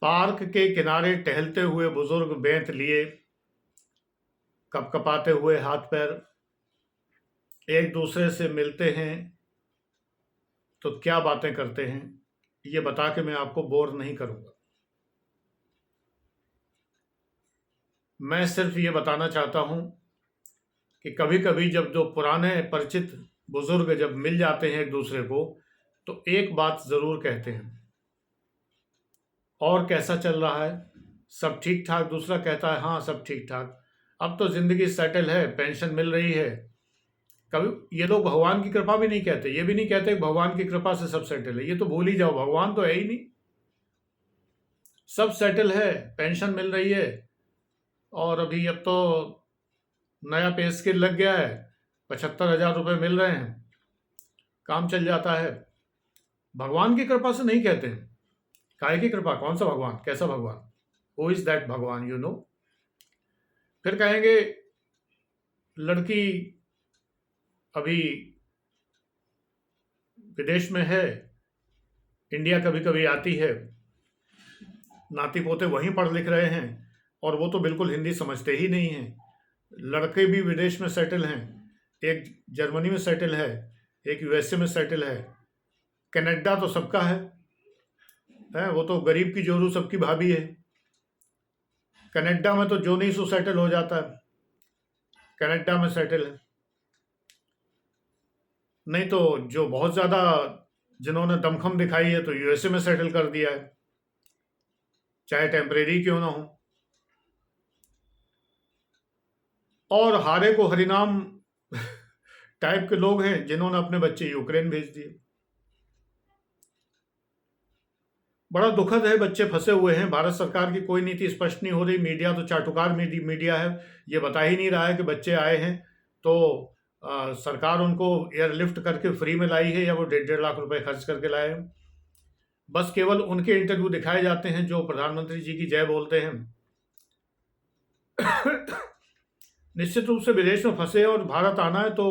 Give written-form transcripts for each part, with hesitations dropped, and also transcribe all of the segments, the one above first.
Park के किनारे टहलते हुए बुजुर्ग बेंत लिए, कपकपाते हुए हाथ पैर, एक दूसरे से मिलते हैं तो क्या बातें करते हैं, ये बता के मैं आपको बोर नहीं करूंगा। मैं सिर्फ ये बताना चाहता हूं कि कभी कभी जब दो पुराने परिचित बुजुर्ग जब मिल जाते हैं एक दूसरे को, तो एक बात जरूर कहते हैं, और कैसा चल रहा है, सब ठीक ठाक। दूसरा कहता है हाँ सब ठीक ठाक, अब तो जिंदगी सेटल है, पेंशन मिल रही है। कभी ये लोग भगवान की कृपा भी नहीं कहते, ये भी नहीं कहते कि भगवान की कृपा से सब सेटल है, ये तो भूल ही जाओ, भगवान तो है ही नहीं। सब सेटल है, पेंशन मिल रही है, और अभी अब तो नया पे स्केल लग गया है, 75,000 रुपये मिल रहे हैं, काम चल जाता है। भगवान की कृपा से नहीं कहते हैं। काहे की कृपा, कौन सा भगवान, कैसा भगवान, हु इज दैट भगवान, यू नो। फिर कहेंगे लड़की अभी विदेश में है, इंडिया कभी कभी आती है, नाती पोते वहीं पढ़ लिख रहे हैं, और वो तो बिल्कुल हिंदी समझते ही नहीं हैं। लड़के भी विदेश में सेटल हैं, एक जर्मनी में सेटल है, एक यूएसए में सेटल है, कनाडा तो सबका है, वो तो गरीब की जोरू सबकी भाभी है। कनाडा में तो जो नहीं सो सेटल हो जाता है, कनाडा में सेटल है। नहीं तो जो बहुत ज़्यादा जिन्होंने दमखम दिखाई है तो यूएसए में सेटल कर दिया है, चाहे टेम्परेरी क्यों ना हो। और हारे को हरिनाम टाइप के लोग हैं जिन्होंने अपने बच्चे यूक्रेन भेज दिए। बड़ा दुखद है, बच्चे फंसे हुए हैं, भारत सरकार की कोई नीति स्पष्ट नहीं हो रही, मीडिया तो चाटुकार मीडिया है, ये बता ही नहीं रहा है कि बच्चे आए हैं तो सरकार उनको एयरलिफ्ट करके फ्री में लाई है या वो 1.5 लाख रुपए खर्च करके लाए हैं। बस केवल उनके इंटरव्यू दिखाए जाते हैं जो प्रधानमंत्री जी की जय बोलते हैं। निश्चित रूप से विदेश में फंसे और भारत आना है तो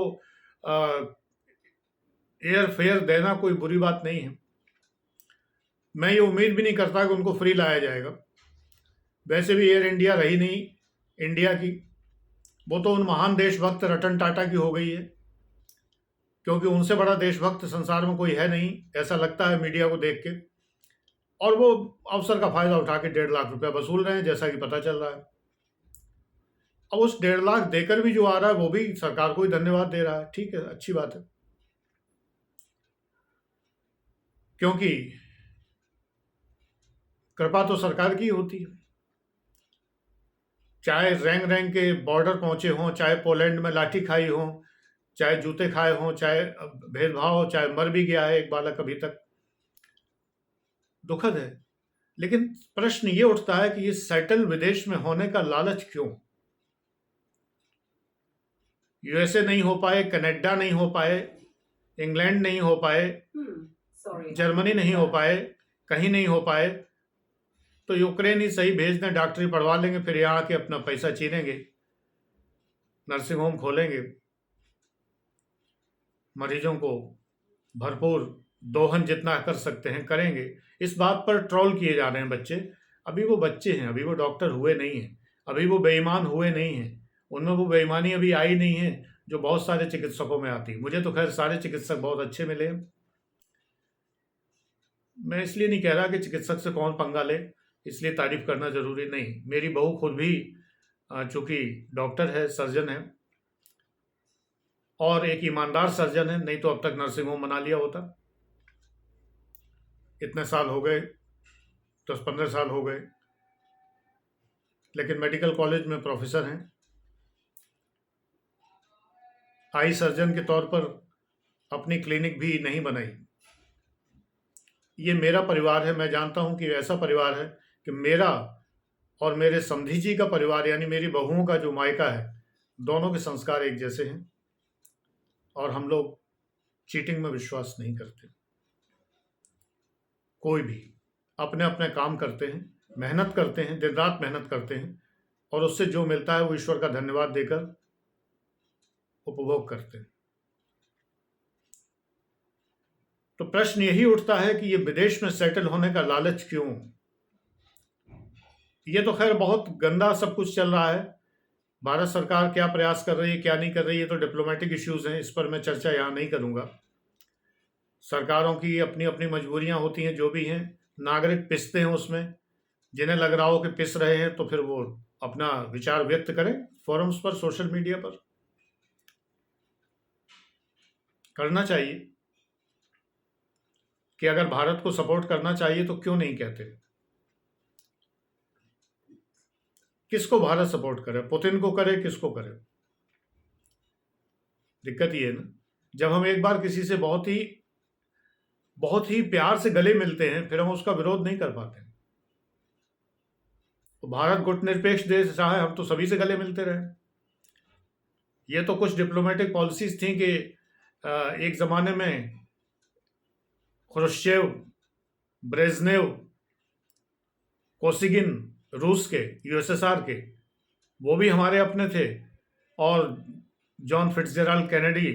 एयर फेयर देना कोई बुरी बात नहीं है। मैं ये उम्मीद भी नहीं करता कि उनको फ्री लाया जाएगा, वैसे भी एयर इंडिया रही नहीं इंडिया की, वो तो उन महान देशभक्त रतन टाटा की हो गई है, क्योंकि उनसे बड़ा देशभक्त संसार में कोई है नहीं, ऐसा लगता है मीडिया को देख के। और वो अवसर का फायदा उठा के 1.5 लाख रुपया वसूल रहे हैं, जैसा कि पता चल रहा है। अब उस 1.5 लाख देकर भी जो आ रहा है वो भी सरकार को ही धन्यवाद दे रहा है, ठीक है, अच्छी बात है, क्योंकि कृपा तो सरकार की होती है। चाहे रैंक रैंक के बॉर्डर पहुंचे हों, चाहे पोलैंड में लाठी खाई हो, चाहे जूते खाए हों, चाहे भेदभाव हो, चाहे मर भी गया है एक बालक अभी तक, दुखद है। लेकिन प्रश्न ये उठता है कि ये सेटल विदेश में होने का लालच क्यों। यूएसए नहीं हो पाए, कनाडा नहीं हो पाए, इंग्लैंड नहीं हो पाए, जर्मनी नहीं हो पाए, कहीं नहीं हो पाए, तो यूक्रेन ही सही भेज दें, डॉक्टरी पढ़वा लेंगे, फिर यहाँ आके अपना पैसा छीनेंगे, नर्सिंग होम खोलेंगे, मरीजों को भरपूर दोहन जितना कर सकते हैं करेंगे। इस बात पर ट्रोल किए जा रहे हैं बच्चे। अभी वो बच्चे हैं, अभी वो डॉक्टर हुए नहीं हैं, अभी वो बेईमान हुए नहीं हैं, उनमें वो बेईमानी अभी आई नहीं है जो बहुत सारे चिकित्सकों में आती। मुझे तो खैर सारे चिकित्सक बहुत अच्छे मिले हैं। मैं इसलिए नहीं कह रहा कि चिकित्सक से कौन पंगा ले, इसलिए तारीफ करना जरूरी नहीं। मेरी बहू खुद भी चूंकि डॉक्टर है, सर्जन है, और एक ईमानदार सर्जन है, नहीं तो अब तक नर्सिंग होम बना लिया होता। इतने साल हो गए, 10-15 साल हो गए, लेकिन मेडिकल कॉलेज में प्रोफेसर हैं। आई सर्जन के तौर पर अपनी क्लिनिक भी नहीं बनाई। ये मेरा परिवार है, मैं जानता हूं कि ऐसा परिवार है कि मेरा और मेरे समधी जी का परिवार, यानी मेरी बहुओं का जो मायका है, दोनों के संस्कार एक जैसे हैं, और हम लोग चीटिंग में विश्वास नहीं करते। कोई भी अपने अपने काम करते हैं, मेहनत करते हैं, दिन रात मेहनत करते हैं, और उससे जो मिलता है वो ईश्वर का धन्यवाद देकर उपभोग करते हैं। तो प्रश्न यही उठता है कि ये विदेश में सेटल होने का लालच क्यों। ये तो खैर बहुत गंदा सब कुछ चल रहा है। भारत सरकार क्या प्रयास कर रही है, क्या नहीं कर रही है, तो डिप्लोमेटिक इश्यूज हैं, इस पर मैं चर्चा यहाँ नहीं करूँगा। सरकारों की अपनी अपनी मजबूरियां होती हैं, जो भी हैं, नागरिक पिसते हैं उसमें। जिन्हें लग रहा हो कि पिस रहे हैं तो फिर वो अपना विचार व्यक्त करें फोरम्स पर, सोशल मीडिया पर। करना चाहिए कि अगर भारत को सपोर्ट करना चाहिए तो क्यों नहीं कहते। किसको भारत सपोर्ट करे, पुतिन को करे, किसको करे? दिक्कत ये है ना, जब हम एक बार किसी से बहुत ही प्यार से गले मिलते हैं, फिर हम उसका विरोध नहीं कर पाते। तो भारत गुटनिरपेक्ष देश रहा है, हम तो सभी से गले मिलते रहे। ये तो कुछ डिप्लोमेटिक पॉलिसीज थी कि एक जमाने में ख्रुश्चेव, ब्रेजनेव, कोसिगिन, रूस के, यूएसएसआर के, वो भी हमारे अपने थे। और जॉन फिट्जजेराल्ड कैनेडी,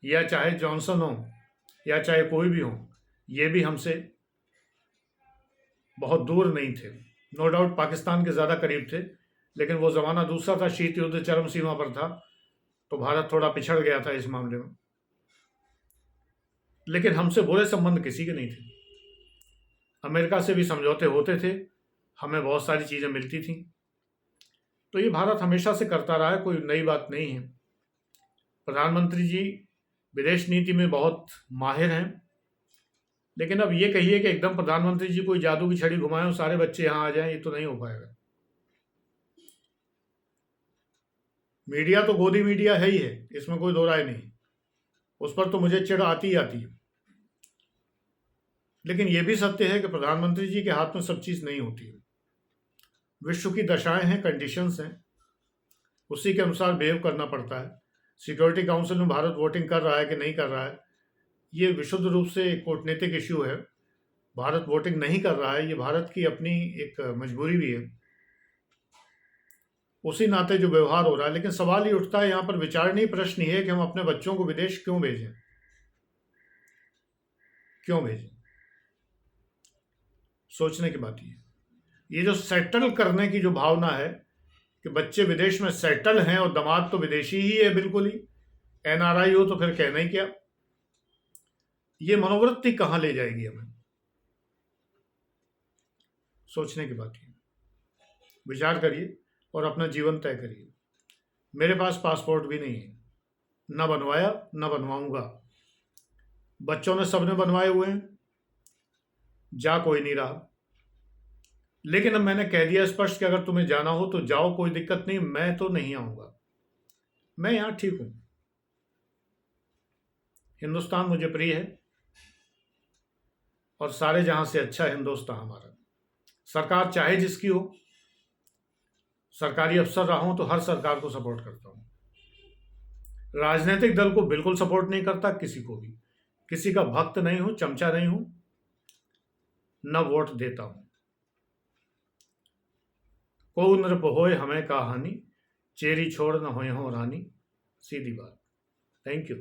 या चाहे जॉनसन हो, या चाहे कोई भी हो, ये भी हमसे बहुत दूर नहीं थे। नो डाउट पाकिस्तान के ज़्यादा करीब थे, लेकिन वो ज़माना दूसरा था, शीत युद्ध चरम सीमा पर था, तो भारत थोड़ा पिछड़ गया था इस मामले में। लेकिन हमसे बुरे संबंध किसी के नहीं थे। अमेरिका से भी समझौते होते थे, हमें बहुत सारी चीज़ें मिलती थीं। तो ये भारत हमेशा से करता रहा है, कोई नई बात नहीं है। प्रधानमंत्री जी विदेश नीति में बहुत माहिर हैं, लेकिन अब ये कहिए कि एकदम प्रधानमंत्री जी कोई जादू की छड़ी घुमाएं और सारे बच्चे यहाँ आ जाएं, ये तो नहीं हो पाएगा। मीडिया तो गोदी मीडिया है ही है, इसमें कोई दो राय नहीं, उस पर तो मुझे चिढ़ आती ही आती है। लेकिन यह भी सत्य है कि प्रधानमंत्री जी के हाथ में सब चीज़ नहीं होती है। विश्व की दशाएं हैं, कंडीशंस हैं, उसी के अनुसार बिहेव करना पड़ता है। सिक्योरिटी काउंसिल में भारत वोटिंग कर रहा है कि नहीं कर रहा है, ये विशुद्ध रूप से कूटनीतिक इश्यू है। भारत वोटिंग नहीं कर रहा है, ये भारत की अपनी एक मजबूरी भी है, उसी नाते जो व्यवहार हो रहा है। लेकिन सवाल ये उठता है, यहाँ पर विचारणीय प्रश्न ये है कि हम अपने बच्चों को विदेश क्यों भेजें, क्यों भेजें? सोचने की बात ये जो सेटल करने की जो भावना है कि बच्चे विदेश में सेटल हैं और दामाद तो विदेशी ही है, बिल्कुल ही एनआरआई हो तो फिर कहना ही क्या। ये मनोवृत्ति कहाँ ले जाएगी हमें? सोचने की बात है, विचार करिए और अपना जीवन तय करिए। मेरे पास पासपोर्ट भी नहीं है, न बनवाया न बनवाऊंगा। बच्चों ने सबने बनवाए हुए हैं, जा कोई नहीं रहा। लेकिन अब मैंने कह दिया स्पष्ट कि अगर तुम्हें जाना हो तो जाओ, कोई दिक्कत नहीं, मैं तो नहीं आऊंगा। मैं यहां ठीक हूं, हिंदुस्तान मुझे प्रिय है और सारे जहां से अच्छा हिंदुस्तान हमारा। सरकार चाहे जिसकी हो, सरकारी अफसर रहा हूं तो हर सरकार को सपोर्ट करता हूं। राजनीतिक दल को बिल्कुल सपोर्ट नहीं करता, किसी को भी, किसी का भक्त नहीं हूं, चमचा नहीं हूं, न वोट देता हूं। को नृप होए हमें कहानी, चेरी छोड़ न होए हो रानी, सीधी बात। Thank you.